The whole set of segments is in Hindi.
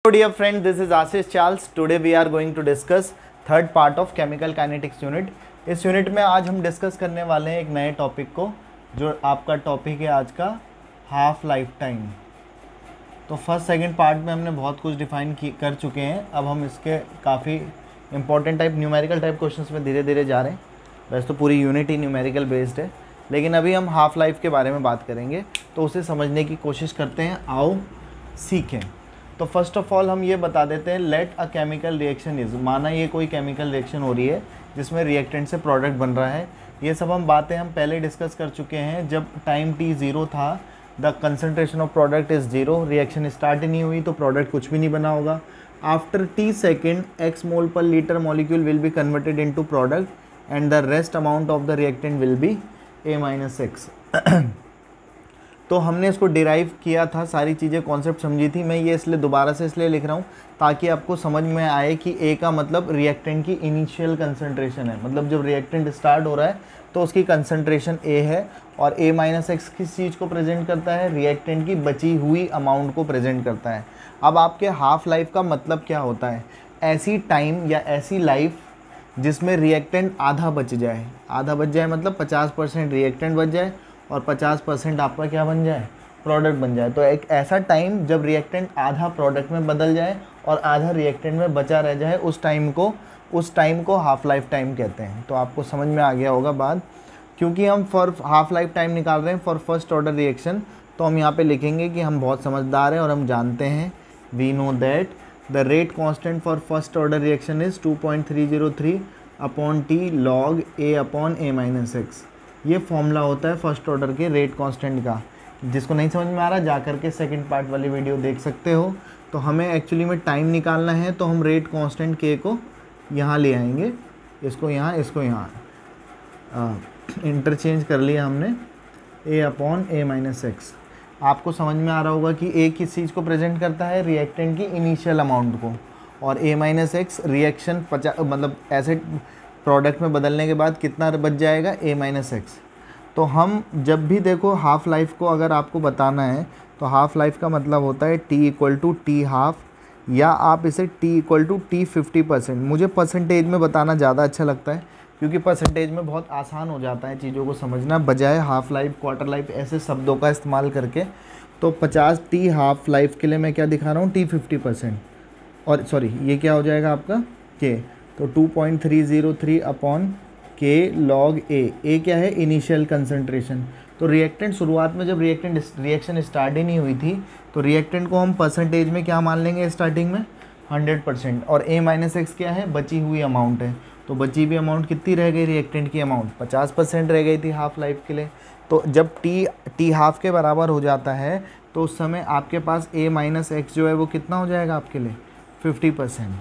Hello dear friend, this is Ashish Charles. Today we are going to discuss third part of chemical kinetics unit. इस यूनिट में आज हम डिस्कस करने वाले हैं एक नए टॉपिक को, जो आपका टॉपिक है आज का हाफ लाइफ टाइम। तो फर्स्ट सेकंड पार्ट में हमने बहुत कुछ डिफाइन कर चुके हैं। अब हम इसके काफ़ी important type numerical type questions में धीरे धीरे जा रहे हैं। वैसे तो पूरी यूनिट ही न्यूमेरिकल बेस्ड है, लेकिन अभी हम हाफ लाइफ के बारे में बात करेंगे, तो उसे समझने की कोशिश करते हैं। आओ सीखें। तो फर्स्ट ऑफ ऑल हम ये बता देते हैं, let a chemical reaction is, माना ये कोई केमिकल रिएक्शन हो रही है जिसमें रिएक्टेंट से प्रोडक्ट बन रहा है। ये सब हम बातें हम पहले डिस्कस कर चुके हैं। जब टाइम t 0 था, the concentration of product is 0, reaction start ही नहीं हुई तो प्रोडक्ट कुछ भी नहीं बना होगा। After t second x mole per litre molecule will be converted into product and the rest amount of the reactant will be a-x। तो हमने इसको डिराइव किया था, सारी चीज़ें कॉन्सेप्ट समझी थी। मैं ये इसलिए दोबारा से इसलिए लिख रहा हूँ ताकि आपको समझ में आए कि ए का मतलब रिएक्टेंट की इनिशियल कंसंट्रेशन है। मतलब जब रिएक्टेंट स्टार्ट हो रहा है तो उसकी कंसंट्रेशन ए है, और a-x किस चीज़ को प्रेजेंट करता है? रिएक्टेंट की बची हुई अमाउंट को प्रेजेंट करता है। अब आपके हाफ लाइफ का मतलब क्या होता है? ऐसी टाइम या ऐसी लाइफ जिसमें रिएक्टेंट आधा बच जाए। आधा बच जाए मतलब 50% रिएक्टेंट बच जाए और 50% आपका क्या बन जाए? प्रोडक्ट बन जाए। तो एक ऐसा टाइम जब रिएक्टेंट आधा प्रोडक्ट में बदल जाए और आधा रिएक्टेंट में बचा रह जाए, उस टाइम को हाफ लाइफ टाइम कहते हैं। तो आपको समझ में आ गया होगा बात। क्योंकि हम फॉर हाफ लाइफ टाइम निकाल रहे हैं फॉर फर्स्ट ऑर्डर रिएक्शन, तो हम यहाँ पे लिखेंगे कि हम बहुत समझदार हैं और हम जानते हैं, we know that the rate constant for first order reaction is 2.303 upon T log A upon a-x। ये फॉर्मूला होता है फर्स्ट ऑर्डर के रेट कांस्टेंट का। जिसको नहीं समझ में आ रहा, जा करके सेकंड पार्ट वाली वीडियो देख सकते हो। तो हमें एक्चुअली में टाइम निकालना है, तो हम रेट कांस्टेंट के को यहाँ ले आएंगे, इसको यहाँ, इसको यहाँ इंटरचेंज कर लिया हमने, a अपॉन a-x। आपको समझ में आ रहा होगा कि a किस चीज़ को प्रेजेंट करता है? रिएक्टेंट की इनिशियल अमाउंट को, और a-x रिएक्शन मतलब ऐसे प्रोडक्ट में बदलने के बाद कितना बच जाएगा? a-x। तो हम जब भी देखो हाफ लाइफ को अगर आपको बताना है, तो हाफ लाइफ का मतलब होता है t equal to T half, या आप इसे t इक्वल टू टी 50%। मुझे परसेंटेज में बताना ज़्यादा अच्छा लगता है, क्योंकि परसेंटेज में बहुत आसान हो जाता है चीज़ों को समझना, बजाय हाफ लाइफ, क्वार्टर लाइफ ऐसे शब्दों का इस्तेमाल करके। तो 50 t हाफ लाइफ के लिए मैं क्या दिखा रहा हूँ? t 50%, और सॉरी ये क्या हो जाएगा आपका k। तो 2.303 अपॉन के लॉग ए क्या है? Initial concentration. तो रिएक्टेंट शुरुआत में जब रिएक्शन स्टार्ट ही नहीं हुई थी, तो रिएक्टेंट को हम परसेंटेज में क्या मान लेंगे? स्टार्टिंग में 100%, और a-x क्या है? बची हुई अमाउंट है। तो बची हुई अमाउंट कितनी रह गई? रिएक्टेंट की अमाउंट 50% रह गई थी हाफ लाइफ के लिए। तो जब टी हाफ के बराबर हो जाता है, तो उस समय आपके पास a-x जो है वो कितना हो जाएगा आपके लिए? 50%।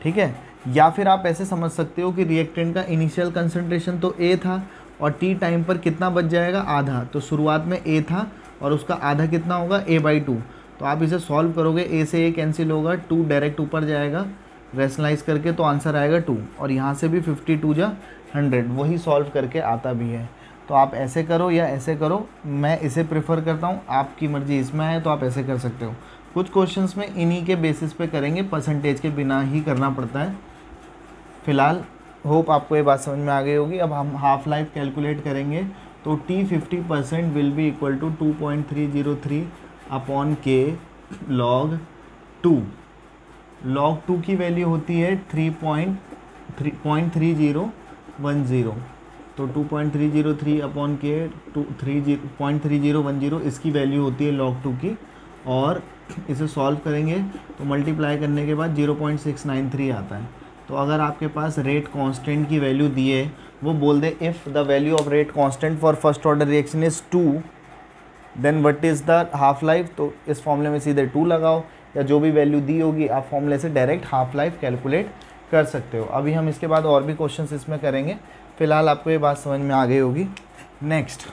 ठीक है। या फिर आप ऐसे समझ सकते हो कि रिएक्टेंट का इनिशियल कंसंट्रेशन तो A था, और T टाइम पर कितना बच जाएगा? आधा। तो शुरुआत में A था और उसका आधा कितना होगा? a/2। तो आप इसे सॉल्व करोगे, A से A कैंसिल होगा, 2 डायरेक्ट ऊपर जाएगा, रैशनलाइज करके तो आंसर आएगा 2, और यहाँ से भी 52 जा 100, वही सॉल्व करके आता भी है। तो आप ऐसे करो या ऐसे करो, मैं इसे प्रेफर करता हूँ, आपकी मर्ज़ी इसमें है तो आप ऐसे कर सकते हो। कुछ क्वेश्चंस में इन्हीं के बेसिस पे करेंगे, परसेंटेज के बिना ही करना पड़ता है। फ़िलहाल होप आपको ये बात समझ में आ गई होगी। अब हम हाफ लाइफ कैलकुलेट करेंगे, तो t 50% will be equal to 2.303 upon K log 2। Log 2 की वैल्यू होती है 3.3010। तो 2.303 अपॉन के 0.3010 इसकी वैल्यू होती है लॉग 2 की, और इसे सॉल्व करेंगे तो मल्टीप्लाई करने के बाद 0.693 आता है। तो अगर आपके पास रेट कांस्टेंट की वैल्यू दी है, वो बोल दे if the value of rate constant for first order reaction is 2, then what is the half life. तो इस फॉर्मूले में सीधे 2 लगाओ, या जो भी वैल्यू दी होगी आप फॉर्मूले से डायरेक्ट हाफ लाइफ कैलकुलेट कर सकते हो। अभी हम इसके बाद और भी क्वेश्चंस इसमें करेंगे। फ़िलहाल आपको ये बात समझ में आ गई होगी। नेक्स्ट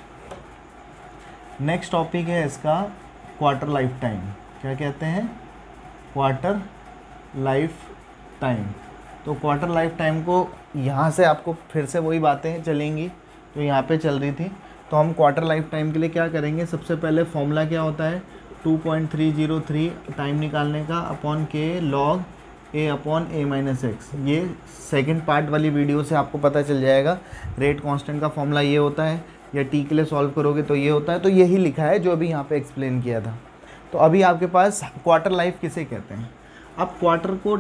टॉपिक है इसका क्वार्टर लाइफ टाइम। क्या कहते हैं? Quarter life time. तो क्वार्टर लाइफ टाइम को यहाँ से आपको फिर से वही बातें चलेंगी जो यहाँ पे चल रही थी। तो हम क्वार्टर लाइफ टाइम के लिए क्या करेंगे? सबसे पहले फॉर्मूला क्या होता है? 2.303 टाइम निकालने का upon K log a upon a minus X. ये सेकंड पार्ट वाली वीडियो से आपको पता चल जाएगा। रेट कांस्टेंट का फॉर्मूला ये होता है, या t के लिए सॉल्व करोगे तो ये होता है। तो यही लिखा है जो अभी यहाँ पे एक्सप्लेन किया था। तो अभी आपके पास क्वार्टर लाइफ किसे कहते हैं। अब क्वार्टर को,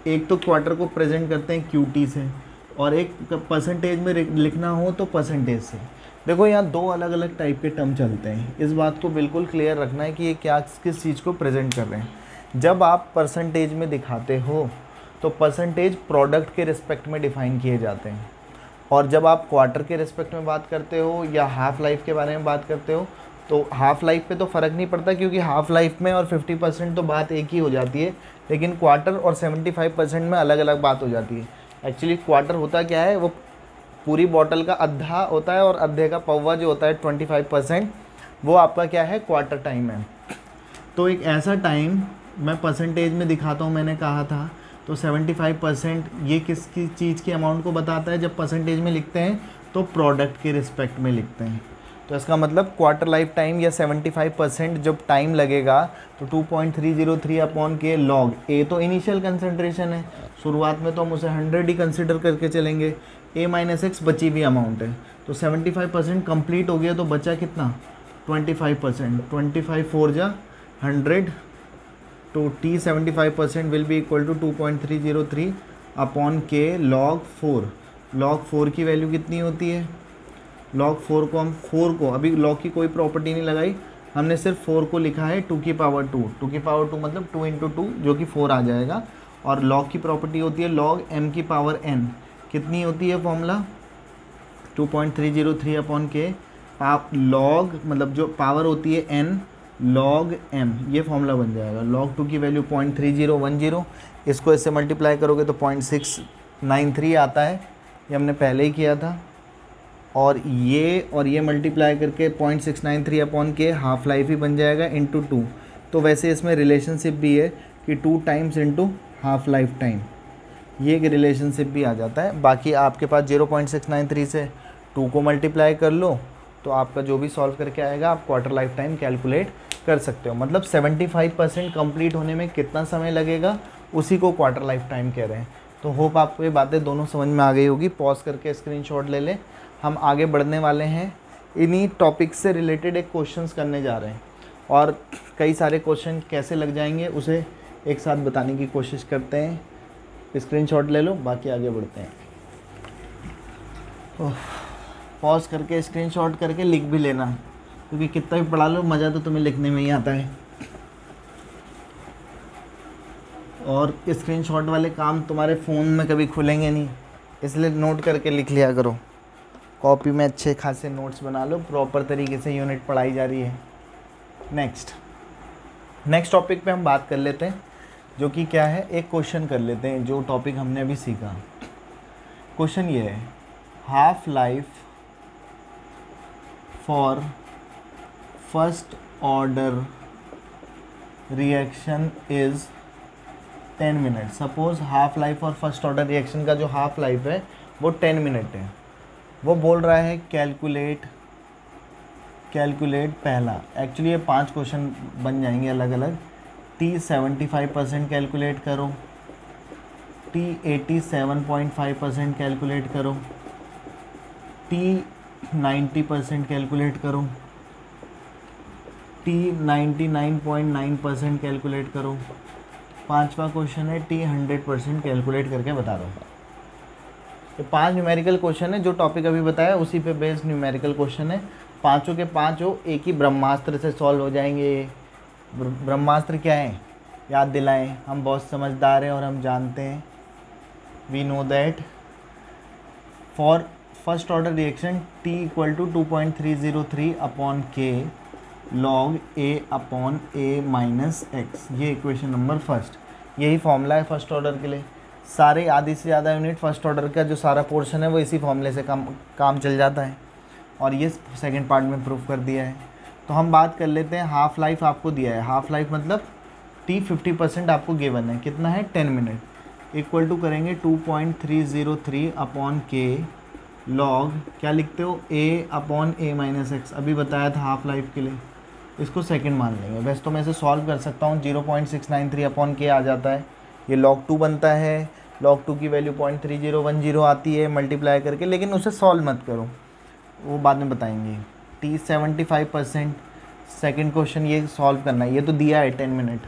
एक तो क्वार्टर को प्रेजेंट करते हैं QT से, और एक परसेंटेज में लिखना हो तो परसेंटेज से। देखो यहाँ दो अलग अलग टाइप के टर्म चलते हैं, इस बात को बिल्कुल क्लियर रखना है कि ये क्या किस चीज़ को प्रेजेंट कर रहे हैं। जब आप परसेंटेज में दिखाते हो तो परसेंटेज प्रोडक्ट के रिस्पेक्ट में डिफाइन किए जाते हैं, और जब आप क्वार्टर के रिस्पेक्ट में बात करते हो या हाफ लाइफ के बारे में बात करते हो तो हाफ लाइफ पे तो फ़र्क नहीं पड़ता, क्योंकि हाफ लाइफ में और 50% तो बात एक ही हो जाती है, लेकिन क्वार्टर और 75% में अलग अलग बात हो जाती है। एक्चुअली क्वार्टर होता क्या है, वो पूरी बॉटल का आधा होता है, और आधे का पौवा जो होता है 25%, वो आपका क्या है, क्वार्टर टाइम है। तो एक ऐसा टाइम मैं परसेंटेज में दिखाता हूँ, मैंने कहा था, तो 75% ये किसकी चीज़ के अमाउंट को बताता है। जब परसेंटेज में लिखते हैं तो प्रोडक्ट के रिस्पेक्ट में लिखते हैं। तो इसका मतलब क्वार्टर लाइफ टाइम या 75% जब टाइम लगेगा तो 2.303 अपॉन के लॉग ए, तो इनिशियल कंसंट्रेशन है, शुरुआत में तो हम उसे 100 ही कंसिडर करके चलेंगे। a माइनस एक्स बची हुई अमाउंट है, तो 75% कंप्लीट हो गया, तो बचा कितना, 25%। 25 4 जा 100, तो t 75% will be equal to 2.303 upon K log 4। Log 4 की वैल्यू कितनी होती है, लॉग 4 को हम 4 को, अभी लॉग की कोई प्रॉपर्टी नहीं लगाई, हमने सिर्फ 4 को लिखा है 2 की पावर 2। 2 की पावर 2 मतलब 2 इंटू 2 जो कि 4 आ जाएगा। और लॉग की प्रॉपर्टी होती है लॉग m की पावर n, कितनी होती है फॉर्मूला 2.303 अपॉन के लॉग, मतलब जो पावर होती है n लॉग m, ये फॉर्मूला बन जाएगा। लॉग 2 की वैल्यू 0.3010, इसको इससे मल्टीप्लाई करोगे तो 0.693 आता है, ये हमने पहले ही किया था। और ये मल्टीप्लाई करके 0.693 अपॉन के हाफ लाइफ ही बन जाएगा इंटू 2। तो वैसे इसमें रिलेशनशिप भी है कि 2 times into half life time, ये एक रिलेशनशिप भी आ जाता है। बाकी आपके पास 0.693 से 2 को मल्टीप्लाई कर लो तो आपका जो भी सॉल्व करके आएगा आप क्वार्टर लाइफ टाइम कैलकुलेट कर सकते हो। मतलब 75% कंप्लीट होने में कितना समय लगेगा, उसी को क्वार्टर लाइफ टाइम कह रहे हैं। तो होप आपको ये बातें दोनों समझ में आ गई होगी। पॉज करके स्क्रीनशॉट ले लें। हम आगे बढ़ने वाले हैं, इन्हीं टॉपिक से रिलेटेड एक क्वेश्चंस करने जा रहे हैं, और कई सारे क्वेश्चन कैसे लग जाएंगे उसे एक साथ बताने की कोशिश करते हैं। स्क्रीनशॉट ले लो, बाकी आगे बढ़ते हैं। पॉज करके स्क्रीनशॉट करके लिख भी लेना, क्योंकि कितना भी पढ़ा लो मज़ा तो तुम्हें लिखने में ही आता है। और स्क्रीनशॉट वाले काम तुम्हारे फ़ोन में कभी खुलेंगे नहीं, इसलिए नोट करके लिख लिया करो। कॉपी में अच्छे खासे नोट्स बना लो, प्रॉपर तरीके से यूनिट पढ़ाई जा रही है। नेक्स्ट टॉपिक पे हम बात कर लेते हैं, जो कि क्या है, एक क्वेश्चन कर लेते हैं जो टॉपिक हमने अभी सीखा। क्वेश्चन ये है, half life for first order reaction is 10 minute. Suppose half life और फर्स्ट ऑर्डर रिएक्शन का जो हाफ लाइफ है वो 10 मिनट है। वो बोल रहा है कैलकुलेट पहला। एक्चुअली ये 5 क्वेश्चन बन जाएंगे अलग अलग। t 75% कैलकुलेट करो, t 87.5% कैलकुलेट करो, t 90% कैलकुलेट करो, t 99.9% कैलकुलेट करो। 5वां क्वेश्चन है t 100% कैलकुलेट करके बता दो। ये 5 न्यूमेरिकल क्वेश्चन है, जो टॉपिक अभी बताया उसी पे बेस्ड न्यूमेरिकल क्वेश्चन है। पाँचों के पाँचों एक ही ब्रह्मास्त्र से सॉल्व हो जाएंगे। ब्रह्मास्त्र क्या है याद दिलाएं, हम बहुत समझदार हैं और हम जानते हैं, we know that. For first order reaction t equal to 2.303 upon K log a upon a minus X. ये इक्वेशन नंबर फर्स्ट, यही फॉर्मूला है फर्स्ट ऑर्डर के लिए। सारे आधी से ज़्यादा यूनिट फर्स्ट ऑर्डर का जो सारा पोर्शन है वो इसी फॉर्मूले से काम चल जाता है, और ये सेकंड पार्ट में प्रूफ कर दिया है। तो हम बात कर लेते हैं, हाफ लाइफ आपको दिया है, हाफ लाइफ मतलब t 50% आपको गिवन है, कितना है 10 मिनट, इक्वल टू करेंगे 2.303 अपॉन के लॉग, क्या लिखते हो a upon a minus x. अभी बताया था हाफ लाइफ के लिए, इसको सेकंड मान लेंगे। वैसे तो मैं इसे सॉल्व कर सकता हूँ, 0.693 अपॉन के आ जाता है, ये log 2 बनता है, log 2 की वैल्यू 0.3010 आती है मल्टीप्लाई करके, लेकिन उसे सॉल्व मत करो, वो बाद में बताएंगे। t 75%, सेकेंड क्वेश्चन ये सॉल्व करना है, ये तो दिया है 10 मिनट।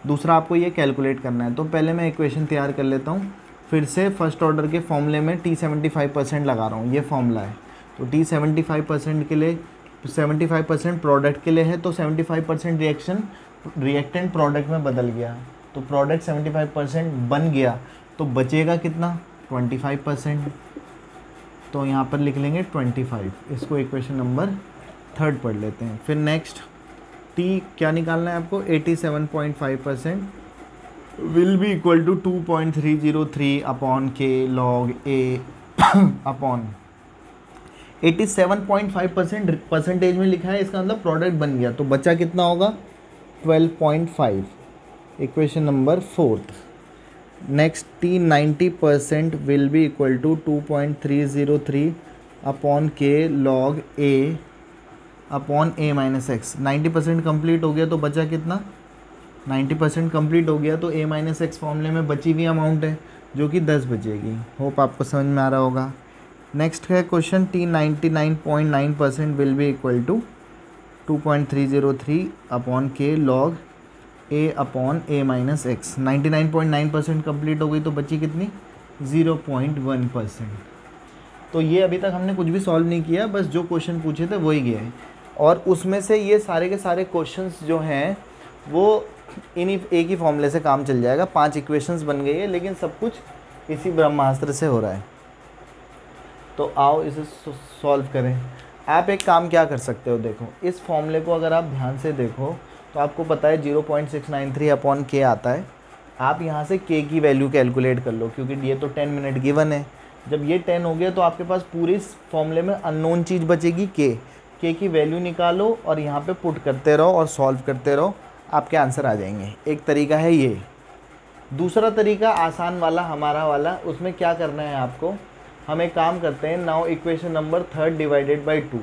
दूसरा आपको ये कैलकुलेट करना है, तो पहले मैं इक्वेशन तैयार कर लेता हूँ, फिर से फर्स्ट ऑर्डर के फॉर्मूले में t 75% लगा रहा हूँ, ये फॉर्मूला है। तो t 75% के लिए 75% प्रोडक्ट के लिए है, तो 75% रिएक्टेंट प्रोडक्ट में बदल गया, तो प्रोडक्ट 75% बन गया, तो बचेगा कितना 25%, तो यहाँ पर लिख लेंगे 25। इसको इक्वेशन नंबर 3 पढ़ लेते हैं। फिर नेक्स्ट t क्या निकालना है आपको, 87.5% will be equal to 2.303 upon K log a upon 87.5% percentage में लिखा है, इसका मतलब प्रोडक्ट बन गया, तो बचा कितना होगा 12.5, equation number 4। Next t 90% will be equal to 2.303 upon K log a upon a minus X. 90% complete हो गया, तो बचा कितना 90% कंप्लीट हो गया, तो a माइनस एक्स फॉर्मूले में बची हुई अमाउंट है जो कि 10 बचेगी। होप आपको समझ में आ रहा होगा। नेक्स्ट है question t 99.9% will be equal to 2.303 upon K log a upon a minus X. 99.9% complete हो गई, तो बची कितनी 0.1%। तो ये अभी तक हमने कुछ भी सॉल्व नहीं किया, बस जो क्वेश्चन पूछे थे वही गए, और उसमें से ये सारे के सारे क्वेश्चंस जो हैं वो इन्हीं एक ही फॉर्मूले से काम चल जाएगा। 5 इक्वेशंस बन गई है, लेकिन सब कुछ इसी ब्रह्मास्त्र से हो रहा है। तो आओ इसे सॉल्व करें। आप एक काम क्या कर सकते हो, देखो इस फॉर्मूले को अगर आप ध्यान से देखो तो आपको पता है 0.693 अपॉन के आता है। आप यहाँ से के की वैल्यू कैलकुलेट कर लो, क्योंकि ये तो 10 मिनट गिवन है। जब ये 10 हो गया तो आपके पास पूरी इस फॉर्मूले में अननोन चीज़ बचेगी के की वैल्यू निकालो और यहाँ पे पुट करते रहो और सॉल्व करते रहो, आपके आंसर आ जाएंगे। एक तरीका है ये। दूसरा तरीका आसान वाला हमारा वाला, उसमें क्या करना है आपको, हम एक काम करते हैं, now equation number 3 divided by 2,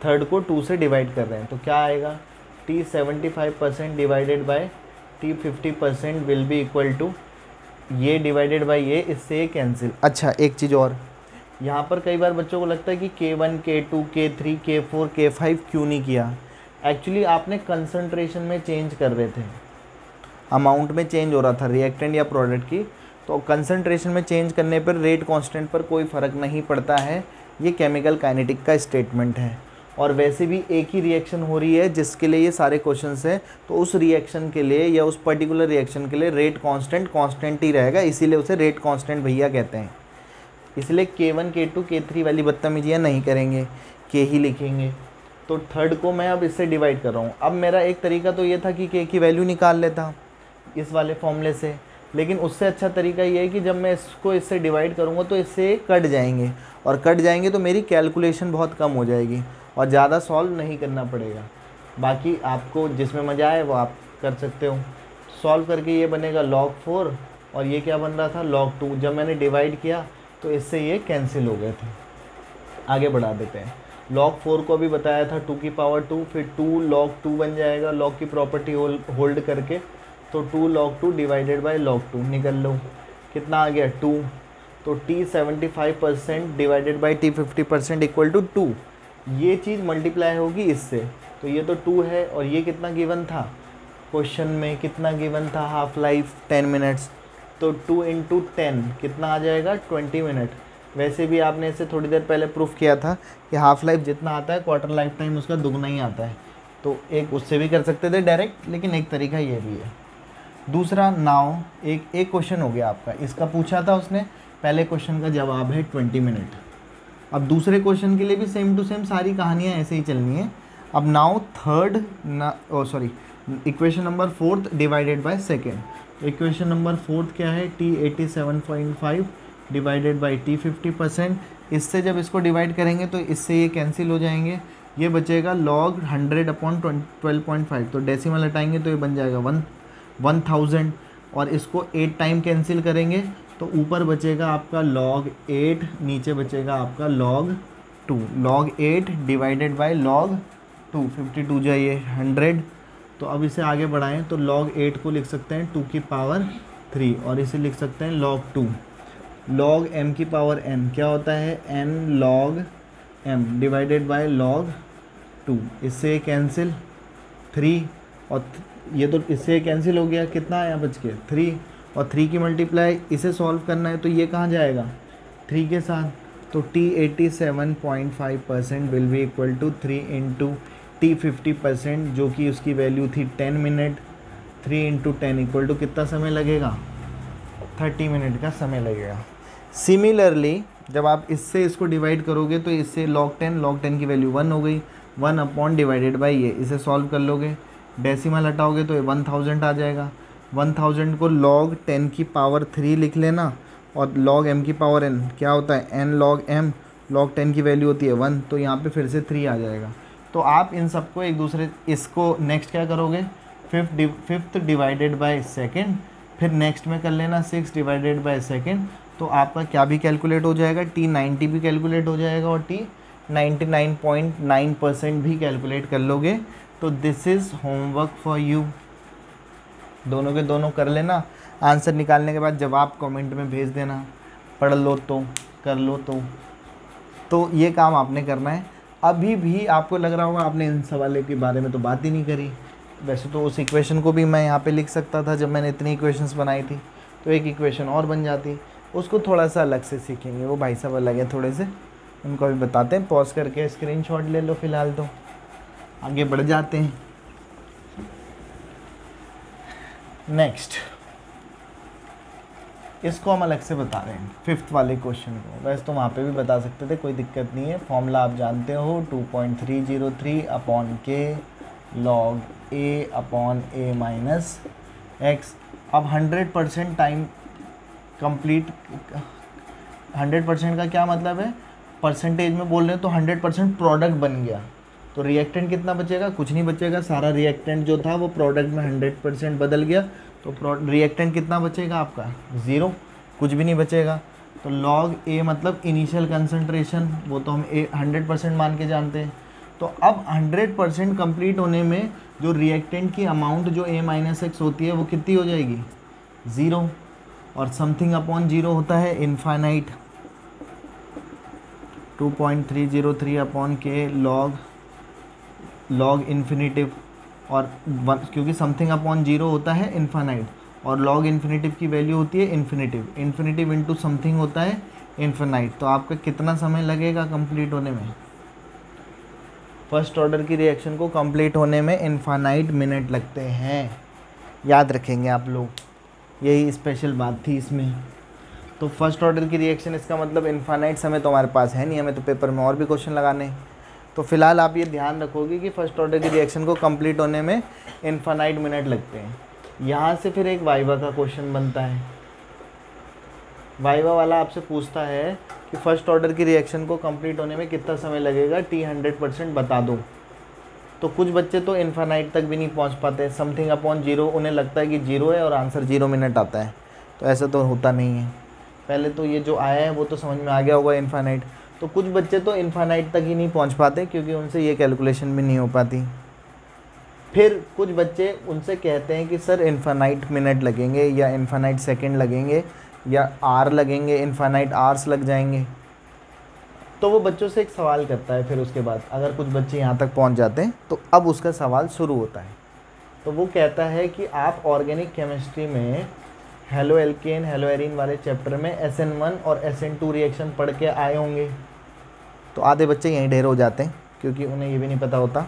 third को 2 से डिवाइड कर रहे हैं, तो क्या आएगा t 75% divided by t 50% will be equal to ये डिवाइडेड बाई ये, इससे ये कैंसिल। अच्छा एक चीज़ और, यहाँ पर कई बार बच्चों को लगता है कि k1 k2 k3 k4 k5 क्यों नहीं किया। एक्चुअली आपने कंसंट्रेशन में चेंज कर रहे थे, अमाउंट में चेंज हो रहा था रिएक्टेंट या प्रोडक्ट की, तो कंसंट्रेशन में चेंज करने पर रेट कांस्टेंट पर कोई फ़र्क नहीं पड़ता है। ये केमिकल काइनेटिक का स्टेटमेंट है। और वैसे भी एक ही रिएक्शन हो रही है जिसके लिए ये सारे क्वेश्चंस हैं, तो उस रिएक्शन के लिए या उस पर्टिकुलर रिएक्शन के लिए रेट कांस्टेंट ही रहेगा, इसीलिए उसे रेट कांस्टेंट भैया कहते हैं। इसलिए k1 k2 k3 वाली बदतमीजियाँ नहीं करेंगे, के ही लिखेंगे। तो थर्ड को मैं अब इससे डिवाइड कर रहा हूँ। अब मेरा एक तरीका तो ये था कि के की वैल्यू निकाल लेता इस वाले फॉर्मूले से, लेकिन उससे अच्छा तरीका ये है कि जब मैं इसको इससे डिवाइड करूँगा तो इससे कट जाएंगे, और कट जाएंगे तो मेरी कैलकुलेशन बहुत कम हो जाएगी और ज़्यादा सॉल्व नहीं करना पड़ेगा। बाकी आपको जिसमें मज़ा आए वो आप कर सकते हो। सॉल्व करके ये बनेगा log 4 और ये क्या बन रहा था log 2। जब मैंने डिवाइड किया तो इससे ये कैंसिल हो गए थे। आगे बढ़ा देते हैं। log 4 को भी बताया था 2 की पावर 2, फिर 2 log 2 बन जाएगा log की प्रॉपर्टी होल्ड करके, तो 2 log 2 डिवाइडेड बाई log 2 निकल लो, कितना आ गया 2। तो t 75% divided by t 50% equal to 2। ये चीज़ मल्टीप्लाई होगी इससे, तो ये तो 2 है, और ये कितना गिवन था क्वेश्चन में, कितना गिवन था हाफ लाइफ 10 मिनट्स, तो 2 इंटू 10 कितना आ जाएगा 20 मिनट। वैसे भी आपने इसे थोड़ी देर पहले प्रूफ किया था कि हाफ लाइफ जितना आता है क्वार्टर लाइफ टाइम उसका दुगना ही आता है, तो एक उससे भी कर सकते थे डायरेक्ट, लेकिन एक तरीका ये भी है। दूसरा नाउ एक क्वेश्चन हो गया आपका, इसका पूछा था उसने, पहले क्वेश्चन का जवाब है 20 मिनट। अब दूसरे क्वेश्चन के लिए भी सेम टू सेम सारी कहानियाँ ऐसे ही चलनी है। अब now equation number 4 divided by second. Equation number 4 क्या है, t 87.5 डिवाइडेड बाई t 50%। इससे जब इसको डिवाइड करेंगे तो इससे ये कैंसिल हो जाएंगे, ये बचेगा log 100 अपॉन 12.5, तो डेसिमल हटाएंगे तो ये बन जाएगा 1000, और इसको 8 टाइम कैंसिल करेंगे तो ऊपर बचेगा आपका log 8, नीचे बचेगा आपका log 2। log 8 divided by log 2, 52 जाइए 100। तो अब इसे आगे बढ़ाएं तो log 8 को लिख सकते हैं 2 की पावर 3 और इसे लिख सकते हैं log 2। log m की पावर n क्या होता है, n log m divided by log 2। इससे कैंसिल 3 और ये तो इससे कैंसिल हो गया, कितना आया बच के 3 और 3 की मल्टीप्लाई इसे सॉल्व करना है तो ये कहाँ जाएगा 3 के साथ। तो t 87.5% will be equal to 3 into t 50% जो कि उसकी वैल्यू थी 10 मिनट। 3 इंटू 10 इक्वल टू कितना समय लगेगा 30 मिनट का समय लगेगा। सिमिलरली जब आप इससे इसको डिवाइड करोगे तो इससे log 10 की वैल्यू 1 हो गई, 1 अपॉन डिवाइडेड बाई ये, इसे सॉल्व कर लोगे डेसिमल हटाओगे तो ये 1000 आ जाएगा। 1000 को log 10 की पावर 3 लिख लेना और log m की पावर n क्या होता है n log m, log 10 की वैल्यू होती है 1 तो यहाँ पे फिर से 3 आ जाएगा। तो आप इन सबको एक दूसरे, इसको नेक्स्ट क्या करोगे फिफ्थ डिवाइडेड बाय सेकेंड, फिर नेक्स्ट में कर लेना 6 डिवाइडेड बाय सेकेंड। तो आपका क्या भी कैलकुलेट हो जाएगा, t 90 भी कैलकुलेट हो जाएगा और t 99.9% भी कैलकुलेट कर लोगे। तो this is homework for you, दोनों के दोनों कर लेना। आंसर निकालने के बाद जवाब कमेंट में भेज देना, पढ़ लो तो कर लो तो ये काम आपने करना है। अभी भी आपको लग रहा होगा आपने इन सवालों के बारे में तो बात ही नहीं करी। वैसे तो उस इक्वेशन को भी मैं यहाँ पे लिख सकता था, जब मैंने इतनी इक्वेशंस बनाई थी तो एक इक्वेशन और बन जाती, उसको थोड़ा सा अलग से सीखेंगे। वो भाई साहब अलग हैं थोड़े से, उनको अभी बताते हैं। पॉज करके स्क्रीनशॉट ले लो फ़िलहाल, तो आगे बढ़ जाते हैं। नेक्स्ट इसको हम अलग से बता रहे हैं, 5th वाले क्वेश्चन को। वैसे तो वहाँ पे भी बता सकते थे, कोई दिक्कत नहीं है। फॉर्मूला आप जानते हो 2.303 upon K log a upon a minus x. अब 100% टाइम कंप्लीट, 100% का क्या मतलब है, परसेंटेज में बोल रहे हैं तो 100% प्रोडक्ट बन गया। तो रिएक्टेंट कितना बचेगा, कुछ नहीं बचेगा, सारा रिएक्टेंट जो था वो प्रोडक्ट में 100% बदल गया। तो रिएक्टेंट कितना बचेगा आपका 0, कुछ भी नहीं बचेगा। तो log a मतलब इनिशियल कंसंट्रेशन, वो तो हम 100% मान के जानते हैं। तो अब 100% कंप्लीट होने में जो रिएक्टेंट की अमाउंट जो a माइनस एक्स होती है वो कितनी हो जाएगी 0, और समथिंग अपॉन 0 होता है infinite. 2.303 upon K log infinitive, और क्योंकि समथिंग अपॉन 0 होता है इन्फाइनाइट और log इन्फिनिटिव की वैल्यू होती है इन्फिनिटिव इंटू समथिंग होता है इन्फिनाइट। तो आपका कितना समय लगेगा कंप्लीट होने में, फर्स्ट ऑर्डर की रिएक्शन को कंप्लीट होने में इन्फाइनाइट मिनट लगते हैं। याद रखेंगे आप लोग, यही स्पेशल बात थी इसमें। तो फर्स्ट ऑर्डर की रिएक्शन, इसका मतलब इन्फाइनाइट समय तो हमारे पास है नहीं, हमें तो पेपर में और भी क्वेश्चन लगाने हैं। तो फिलहाल आप ये ध्यान रखोगे कि फर्स्ट ऑर्डर की रिएक्शन को कंप्लीट होने में इन्फाइनाइट मिनट लगते हैं। यहाँ से फिर एक वाइवा का क्वेश्चन बनता है। वाइवा वाला आपसे पूछता है कि फर्स्ट ऑर्डर की रिएक्शन को कंप्लीट होने में कितना समय लगेगा, t 100% बता दो। तो कुछ बच्चे तो इन्फाइनाइट तक भी नहीं पहुँच पाते, समथिंग अपॉन 0 उन्हें लगता है कि 0 है और आंसर 0 मिनट आता है। तो ऐसा तो होता नहीं है। पहले तो ये जो आया है वो तो समझ में आ गया होगा इन्फाइनाइट। तो कुछ बच्चे तो इन्फाइनाइट तक ही नहीं पहुंच पाते क्योंकि उनसे ये कैलकुलेशन भी नहीं हो पाती। फिर कुछ बच्चे उनसे कहते हैं कि सर इन्फाइनाइट मिनट लगेंगे या इन्फाइनाइट सेकंड लगेंगे या आर लगेंगे, इन्फाइनाइट आर्स लग जाएंगे। तो वो बच्चों से एक सवाल करता है। फिर उसके बाद अगर कुछ बच्चे यहाँ तक पहुँच जाते हैं तो अब उसका सवाल शुरू होता है। तो वो कहता है कि आप ऑर्गेनिक केमिस्ट्री में हेलो एल्केन हेलो एरीन वाले चैप्टर में SN1 और SN2 रिएक्शन पढ़ के आए होंगे। तो आधे बच्चे यहीं ढेर हो जाते हैं क्योंकि उन्हें ये भी नहीं पता होता।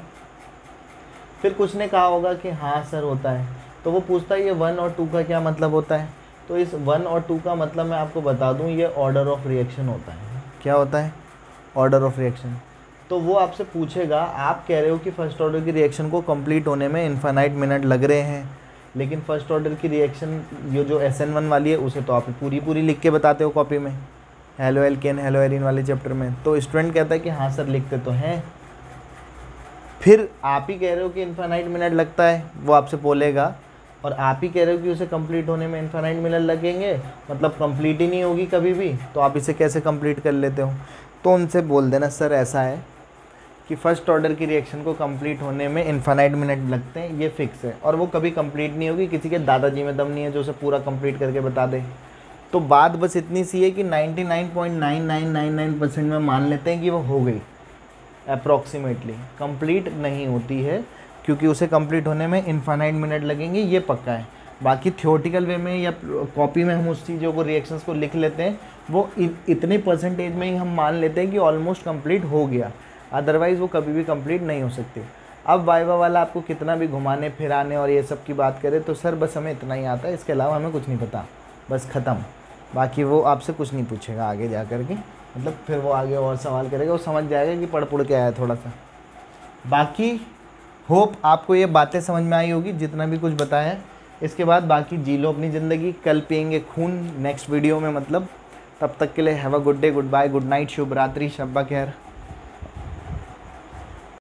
फिर कुछ ने कहा होगा कि हाँ सर होता है। तो वो पूछता है ये 1 और 2 का क्या मतलब होता है। तो इस 1 और 2 का मतलब मैं आपको बता दूं, ये ऑर्डर ऑफ रिएक्शन होता है। क्या होता है, ऑर्डर ऑफ रिएक्शन। तो वो आपसे पूछेगा, आप कह रहे हो कि फर्स्ट ऑर्डर की रिएक्शन को कंप्लीट होने में इन्फाइनाइट मिनट लग रहे हैं, लेकिन फर्स्ट ऑर्डर की रिएक्शन ये जो SN1 वाली है उसे तो आप पूरी लिख के बताते हो कॉपी में, हेलो एल्केन हेलो एरीन वाले चैप्टर में। तो स्टूडेंट कहता है कि हाँ सर लिखते तो हैं। फिर आप ही कह रहे हो कि इन्फाइनाइट मिनट लगता है, वो आपसे बोलेगा, और आप ही कह रहे हो कि उसे कंप्लीट होने में इन्फाइनाइट मिनट लगेंगे, मतलब कंप्लीट ही नहीं होगी कभी भी, तो आप इसे कैसे कंप्लीट कर लेते हो। तो उनसे बोल देना सर ऐसा है कि फर्स्ट ऑर्डर की रिएक्शन को कंप्लीट होने में इन्फानाइट मिनट लगते हैं, ये फिक्स है, और वो कभी कंप्लीट नहीं होगी। किसी के दादाजी में दम नहीं है जो उसे पूरा कंप्लीट करके बता दे। तो बात बस इतनी सी है कि 99.9999% में मान लेते हैं कि वो हो गई अप्रॉक्सीमेटली, कंप्लीट नहीं होती है क्योंकि उसे कंप्लीट होने में इन्फानाइट मिनट लगेंगे, ये पक्का है। बाकी थियोटिकल वे में या कॉपी में हम उस चीज़ों को रिएक्शंस को लिख लेते हैं, वो इतने परसेंटेज में ही हम मान लेते हैं कि ऑलमोस्ट कंप्लीट हो गया, अदरवाइज़ वो कभी भी कंप्लीट नहीं हो सकती। अब वाइवा वाला आपको कितना भी घुमाने फिराने और ये सब की बात करे तो सर बस हमें इतना ही आता है, इसके अलावा हमें कुछ नहीं पता, बस ख़त्म। बाकी वो आपसे कुछ नहीं पूछेगा आगे जा कर के, मतलब फिर वो आगे और सवाल करेगा, वो समझ जाएगा कि पढ़ के आया थोड़ा सा। बाकी होप आपको ये बातें समझ में आई होगी जितना भी कुछ बताया है। इसके बाद बाकी जी लो अपनी ज़िंदगी, कल पियेंगे खून नेक्स्ट वीडियो में मतलब। तब तक के लिए have a good day, good bye, good night, शुभ रात्रि, शब्बा खैर।